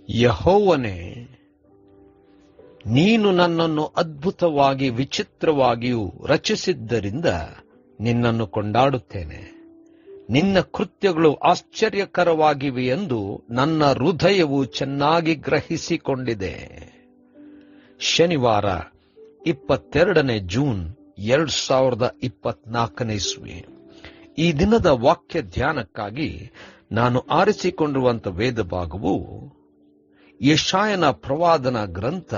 ಯೆಹೋವನೇ, ನೀನು ನನ್ನನ್ನು ಅದ್ಭುತವಾಗಿ ವಿಚಿತ್ರವಾಗಿಯೂ ರಚಿಸಿದ್ದರಿಂದ ನಿನ್ನನ್ನು ಕೊಂಡಾಡುತ್ತೇನೆ. ನಿನ್ನ ಕೃತ್ಯಗಳು ಆಶ್ಚರ್ಯಕರವಾಗಿವೆ ಎಂದು ನನ್ನ ಹೃದಯವು ಚೆನ್ನಾಗಿ ಗ್ರಹಿಸಿಕೊಂಡಿದೆ. ಶನಿವಾರ 22 ಜೂನ್ 2024 ಇಸ್ವಿ. ಈ ದಿನದ ವಾಕ್ಯ ಧ್ಯಾನಕ್ಕಾಗಿ ನಾನು ಆರಿಸಿಕೊಂಡಿರುವಂತಹ ವೇದ ಭಾಗವು ಯೆಶಾಯನ ಪ್ರವಾದನ ಗ್ರಂಥ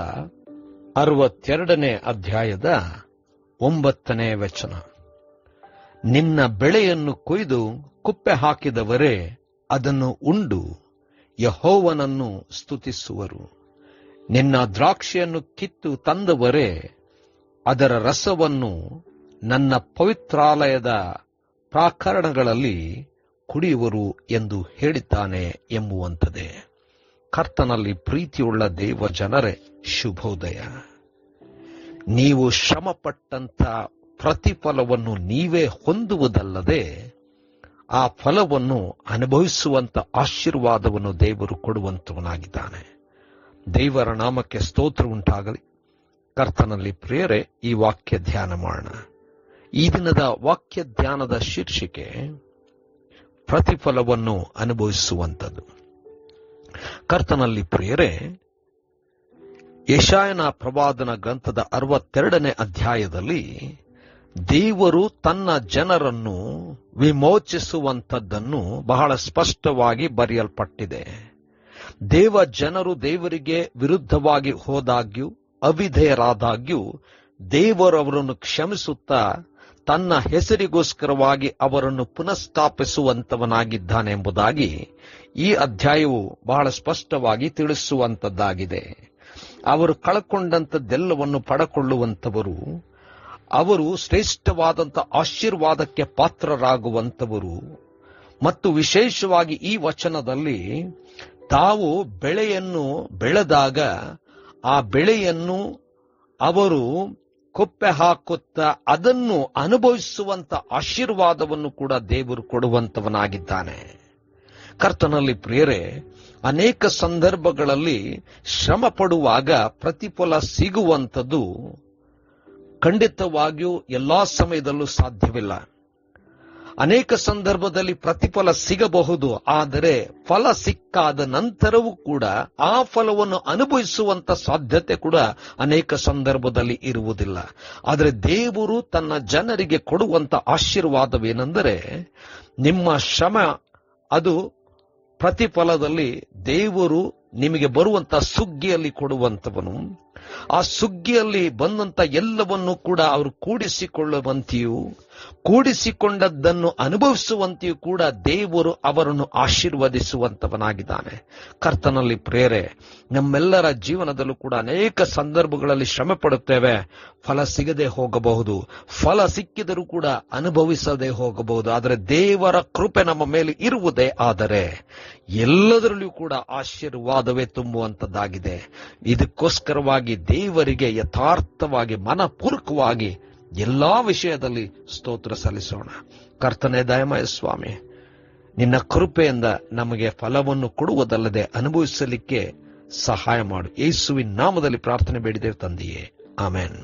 62 ಅಧ್ಯಾಯದ 9 ವಚನ. ನಿನ್ನ ಬೆಳೆಯನ್ನು ಕೊಯ್ದು ಕುಪ್ಪೆ ಹಾಕಿದವರೇ ಅದನ್ನು ಉಂಡು ಯೆಹೋವನನ್ನು ಸ್ತುತಿಸುವರು. ನಿನ್ನ ದ್ರಾಕ್ಷಿಯನ್ನು ಕಿತ್ತು ತಂದವರೇ ಅದರ ರಸವನ್ನು ನನ್ನ ಪವಿತ್ರಾಲಯದ ಪ್ರಾಕಾರಗಳಲ್ಲಿ ಕುಡಿಯುವರು ಎಂದು ಹೇಳಿದ್ದಾನೆ ಎಂಬುವಂಥದ್ದೇ. ಕರ್ತನಲ್ಲಿ ಪ್ರೀತಿಯುಳ್ಳ ದೇವ ಜನರೇ, ಶುಭೋದಯ. ನೀವು ಶ್ರಮಪಟ್ಟಂತ ಪ್ರತಿಫಲವನ್ನು ನೀವೇ ಹೊಂದುವುದಲ್ಲದೆ ಆ ಫಲವನ್ನು ಅನುಭವಿಸುವಂತ ಆಶೀರ್ವಾದವನ್ನು ದೇವರು ಕೊಡುವಂತವನಾಗಿದ್ದಾನೆ. ದೇವರ ನಾಮಕ್ಕೆ ಸ್ತೋತ್ರ ಉಂಟಾಗಲಿ. ಕರ್ತನಲ್ಲಿ ಪ್ರಿಯರೇ, ಈ ವಾಕ್ಯ ಧ್ಯಾನ ಮಾಡೋಣ. ಈ ದಿನದ ವಾಕ್ಯ ಧ್ಯಾನದ ಶೀರ್ಷಿಕೆ ಪ್ರತಿಫಲವನ್ನು ಅನುಭವಿಸುವಂಥದ್ದು. ಕರ್ತನಲ್ಲಿ ಪ್ರಿಯರೇ, ಯೆಶಾಯನ ಪ್ರವಾದನ ಗ್ರಂಥದ 62 ಅಧ್ಯಾಯದಲ್ಲಿ ದೇವರು ತನ್ನ ಜನರನ್ನು ವಿಮೋಚಿಸುವಂಥದ್ದನ್ನು ಬಹಳ ಸ್ಪಷ್ಟವಾಗಿ ಬರೆಯಲ್ಪಟ್ಟಿದೆ. ದೇವ ಜನರು ದೇವರಿಗೆ ವಿರುದ್ಧವಾಗಿ ಹೋದಾಗ್ಯೂ ಅವಿಧೇಯರಾದಾಗ್ಯೂ ದೇವರು ಅವರನ್ನು ಕ್ಷಮಿಸುತ್ತಾ ತನ್ನ ಹೆಸರಿಗೋಸ್ಕರವಾಗಿ ಅವರನ್ನು ಪುನಃಸ್ಥಾಪಿಸುವಂತವನಾಗಿದ್ದಾನೆ ಎಂಬುದಾಗಿ ಈ ಅಧ್ಯಾಯವು ಬಹಳ ಸ್ಪಷ್ಟವಾಗಿ ತಿಳಿಸುವಂತದ್ದಾಗಿದೆ. ಅವರು ಕಳಕೊಂಡಂಥದ್ದೆಲ್ಲವನ್ನು ಪಡಕೊಳ್ಳುವಂಥವರು, ಅವರು ಶ್ರೇಷ್ಠವಾದಂಥ ಆಶೀರ್ವಾದಕ್ಕೆ ಪಾತ್ರರಾಗುವಂಥವರು. ಮತ್ತು ವಿಶೇಷವಾಗಿ ಈ ವಚನದಲ್ಲಿ ತಾವು ಬೆಳೆಯನ್ನು ಬೆಳೆದಾಗ ಆ ಬೆಳೆಯನ್ನು ಅವರು ಕೊಪ್ಪೆ ಹಾಕುತ್ತಾ ಅದನ್ನು ಅನುಭವಿಸುವಂತ ಆಶೀರ್ವಾದವನ್ನು ಕೂಡ ದೇವರು ಕೊಡುವಂತವನಾಗಿದ್ದಾನೆ. ಕರ್ತನಲ್ಲಿ ಪ್ರಿಯರೇ, ಅನೇಕ ಸಂದರ್ಭಗಳಲ್ಲಿ ಶ್ರಮ ಪಡುವಾಗ ಪ್ರತಿಫಲ ಸಿಗುವಂಥದ್ದು ಖಂಡಿತವಾಗಿಯೂ ಎಲ್ಲಾ ಸಮಯದಲ್ಲೂ ಸಾಧ್ಯವಿಲ್ಲ. ಅನೇಕ ಸಂದರ್ಭದಲ್ಲಿ ಪ್ರತಿಫಲ ಸಿಗಬಹುದು, ಆದರೆ ಫಲ ಸಿಕ್ಕಾದ ನಂತರವೂ ಕೂಡ ಆ ಫಲವನ್ನು ಅನುಭವಿಸುವಂತ ಸಾಧ್ಯತೆ ಕೂಡ ಅನೇಕ ಸಂದರ್ಭದಲ್ಲಿ ಇರುವುದಿಲ್ಲ. ಆದರೆ ದೇವರು ತನ್ನ ಜನರಿಗೆ ಕೊಡುವಂತ ಆಶೀರ್ವಾದವೇನೆಂದರೆ, ನಿಮ್ಮ ಶ್ರಮ ಅದು ಪ್ರತಿಫಲದಲ್ಲಿ ದೇವರು ನಿಮಗೆ ಬರುವಂತ ಸುಗ್ಗಿಯಲ್ಲಿ ಕೊಡುವಂತವನು. ಆ ಸುಗ್ಗಿಯಲ್ಲಿ ಬಂದಂತ ಎಲ್ಲವನ್ನೂ ಕೂಡ ಅವರು ಕೂಡಿಸಿಕೊಳ್ಳುವಂತೆಯೂ ಕೂಡಿಸಿಕೊಂಡದ್ದನ್ನು ಅನುಭವಿಸುವಂತೆಯೂ ಕೂಡ ದೇವರು ಅವರನ್ನು ಆಶೀರ್ವದಿಸುವಂತವನಾಗಿದ್ದಾನೆ. ಕರ್ತನಲ್ಲಿ ಪ್ರೇರೆ, ನಮ್ಮೆಲ್ಲರ ಜೀವನದಲ್ಲೂ ಕೂಡ ಅನೇಕ ಸಂದರ್ಭಗಳಲ್ಲಿ ಶ್ರಮ ಪಡುತ್ತೇವೆ, ಫಲ ಸಿಗದೆ ಹೋಗಬಹುದು, ಫಲ ಸಿಕ್ಕಿದರೂ ಕೂಡ ಅನುಭವಿಸದೆ ಹೋಗಬಹುದು. ಆದರೆ ದೇವರ ಕೃಪೆ ನಮ್ಮ ಮೇಲೆ ಇರುವುದೇ ಆದರೆ ಎಲ್ಲದರಲ್ಲೂ ಕೂಡ ಆಶೀರ್ವಾದವೇ ತುಂಬುವಂತದ್ದಾಗಿದೆ. ಇದಕ್ಕೋಸ್ಕರವಾಗಿ ದೇವರಿಗೆ ಯಥಾರ್ಥವಾಗಿ ಮನಪೂರ್ವಕವಾಗಿ ಎಲ್ಲಾ ವಿಷಯದಲ್ಲಿ ಸ್ತೋತ್ರ ಸಲ್ಲಿಸೋಣ. ಕರ್ತನೇ ದಯಮಯ ಸ್ವಾಮಿ, ನಿನ್ನ ಕೃಪೆಯಿಂದ ನಮಗೆ ಫಲವನ್ನು ಕೊಡುವುದಲ್ಲದೆ ಅನುಭವಿಸಲಿಕ್ಕೆ ಸಹಾಯ ಮಾಡು. ಯೇಸುವಿನ ನಾಮದಲ್ಲಿ ಪ್ರಾರ್ಥನೆ ಬೇಡಿದ್ದೇವೆ ತಂದೆಯೇ, ಆಮೆನ್.